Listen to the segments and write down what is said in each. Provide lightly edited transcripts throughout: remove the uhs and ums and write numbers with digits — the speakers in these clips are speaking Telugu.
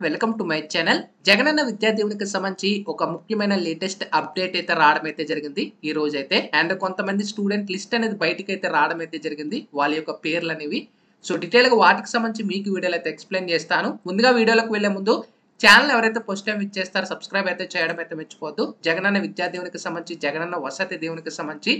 Welcome to my channel. Jagananna Vidya దీవెనకి సంబంధించి ఒక ముఖ్యమైన లేటెస్ట్ అప్డేట్ అయితే రావడం అయితే జరిగింది ఈ రోజు అయితే. అండ్ కొంతమంది స్టూడెంట్ లిస్ట్ అనేది బయటికి అయితే రావడం అయితే జరిగింది, వాళ్ళ యొక్క పేర్లు అనేవి. సో డీటెయిల్ గా వాటికి సంబంధించి మీకు వీడియోలో అయితే ఎక్స్ప్లెయిన్ చేస్తాను. ముందుగా వీడియోలోకి వెళ్లే ముందు ఛానల్ ఎవరైతే ఫస్ట్ టైం ఇచ్చేస్తారో సబ్స్క్రైబ్ అయితే చేయడం అయితే మర్చిపోవద్దు. జగనన్న విద్యా దీవెనకి సంబంధించి, జగనన్న వసతి దీవెనకి సంబంధించి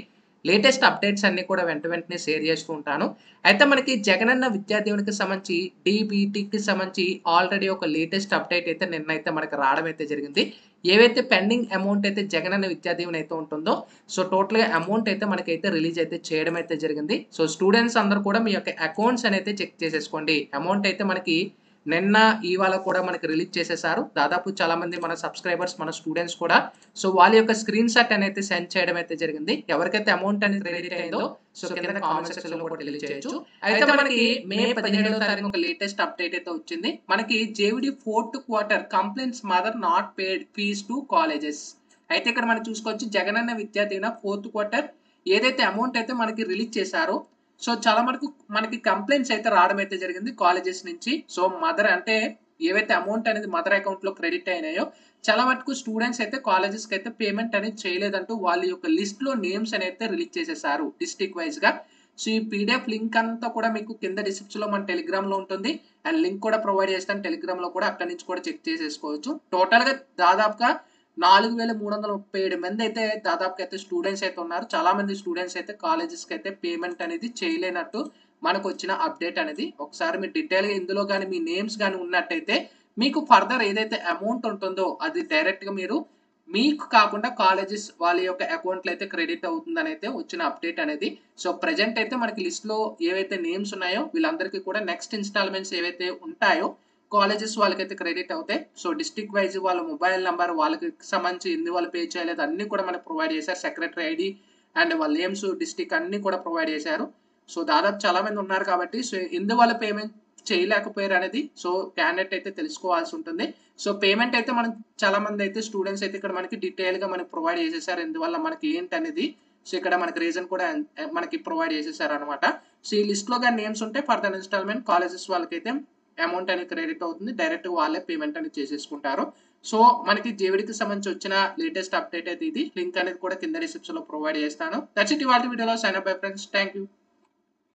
లేటెస్ట్ అప్డేట్స్ అన్ని కూడా వెంటనే షేర్ చేస్తూ ఉంటాను. అయితే మనకి జగనన్న విద్యా దీవెనకి సంబంధించి డీబీటీకి సంబంధించి ఆల్రెడీ ఒక లేటెస్ట్ అప్డేట్ అయితే నిన్నైతే మనకి రావడం అయితే జరిగింది. ఏవైతే పెండింగ్ అమౌంట్ అయితే జగనన్న విద్యా దీవెన అయితే ఉంటుందో, సో టోటల్ గా అమౌంట్ అయితే మనకైతే రిలీజ్ అయితే చేయడం అయితే జరిగింది. సో స్టూడెంట్స్ అందరూ కూడా మీ యొక్క అకౌంట్స్ అనేది చెక్ చేసేసుకోండి. అమౌంట్ అయితే మనకి నిన్న ఇవాళ కూడా మనకి రిలీజ్ చేసేసారు. దాదాపు చాలా మంది మన సబ్స్క్రైబర్స్, మన స్టూడెంట్స్ కూడా సో వాళ్ళ యొక్క స్క్రీన్ షాట్ అనేది సెండ్ చేయడం అయితే జరిగింది. ఎవరికైతే అమౌంట్ అనేది క్రెడిట్ అయిందో సో కింద కామెంట్ సెక్షన్ లో కూడా తెలియజేయచ్చు. అయితే మనకి మే 17వ తారీఖు ఒక లేటెస్ట్ అప్డేట్ అయితే వచ్చింది. మనకి JVD 4th quarter complaints mother not paid fees to colleges. అయితే ఇక్కడ మనం చూసుకోవచ్చు, జగనన్న విద్యా దీవెన 4th క్వార్టర్ ఏదైతే అమౌంట్ అయితే మనకి రిలీజ్ చేశారో, సో చాలా మనకి కంప్లైంట్స్ అయితే రావడం అయితే జరిగింది కాలేజెస్ నుంచి. సో మదర్ అంటే ఏవైతే అమౌంట్ అనేది మదర్ అకౌంట్ లో క్రెడిట్ అయినాయో, చాలా మటుకు స్టూడెంట్స్ అయితే కాలేజెస్ కి అయితే పేమెంట్ అనేది చేయలేదంటూ వాళ్ళ యొక్క లిస్ట్ లో నేమ్స్ అనేది రిలీజ్ చేసేసారు డిస్ట్రిక్ట్ వైజ్ గా. సో ఈ పీడిఎఫ్ లింక్ అంతా కూడా మీకు కింద డిస్క్రిప్షన్ లో మన టెలిగ్రామ్ లో ఉంటుంది. అండ్ లింక్ కూడా ప్రొవైడ్ చేస్తాను టెలిగ్రామ్ లో కూడా, అక్కడి నుంచి కూడా చెక్ చేసేసుకోవచ్చు. టోటల్ గా దాదాపుగా 4337 మంది అయితే దాదాపుగా అయితే స్టూడెంట్స్ అయితే ఉన్నారు. చాలా మంది స్టూడెంట్స్ అయితే కాలేజెస్ కి అయితే పేమెంట్ అనేది చేయలేనట్టు మనకు వచ్చిన అప్డేట్ అనేది. ఒకసారి మీరు డీటెయిల్ గా ఇందులో కానీ మీ నేమ్స్ కానీ ఉన్నట్టయితే మీకు ఫర్దర్ ఏదైతే అమౌంట్ ఉంటుందో అది డైరెక్ట్ గా మీరు మీకు కాకుండా కాలేజెస్ వాళ్ళ యొక్క అకౌంట్లో అయితే క్రెడిట్ అవుతుందని అయితే వచ్చిన అప్డేట్ అనేది. సో ప్రెజెంట్ అయితే మనకి లిస్ట్ లో ఏవైతే నేమ్స్ ఉన్నాయో వీళ్ళందరికీ కూడా నెక్స్ట్ ఇన్స్టాల్మెంట్స్ ఏవైతే ఉంటాయో కాలేజెస్ వాళ్ళకైతే క్రెడిట్ అవుతాయి. సో డిస్ట్రిక్ట్ వైజ్ వాళ్ళ మొబైల్ నెంబర్, వాళ్ళకి సంబంధించి ఎన్ని వాళ్ళు పే చేయలేదు అన్ని కూడా మనకు ప్రొవైడ్ చేశారు. సెక్రటరీ ఐడి అండ్ వాళ్ళ నేమ్స్, డిస్ట్రిక్ట్ అన్ని కూడా ప్రొవైడ్ చేశారు. సో దాదాపు చాలా మంది ఉన్నారు కాబట్టి సో ఎందువల్ల పేమెంట్ చేయలేకపోయారు అనేది సో క్యాండిడేట్ అయితే తెలుసుకోవాల్సి ఉంటుంది. సో పేమెంట్ అయితే మనం చాలా మంది అయితే స్టూడెంట్స్ అయితే ఇక్కడ మనకి డీటెయిల్ గా మనకి ప్రొవైడ్ చేసేసారు, ఎందువల్ల మనకి ఏంటి అనేది. సో ఇక్కడ మనకి రీజన్ కూడా మనకి ప్రొవైడ్ చేసేసారు అనమాట. సో ఈ లిస్ట్ లో కానీ నేమ్స్ ఉంటే ఫర్దర్ ఇన్స్టాల్మెంట్ కాలేజెస్ వాళ్ళకైతే అమౌంట్ అనేది క్రెడిట్ అవుతుంది, డైరెక్ట్ వాళ్ళే పేమెంట్ అనేది చేసేసుకుంటారు. సో మనకి జేవిడికి సంబంధించి వచ్చిన లేటెస్ట్ అప్డేట్ అయితే ఇది. లింక్ అనేది కూడా కింద డిస్క్రిప్షన్ లో ప్రొవైడ్ చేస్తాను. దట్స్ ఇట్ ఇవాల్టి వీడియోలో. Sign up bye friends. Thank you.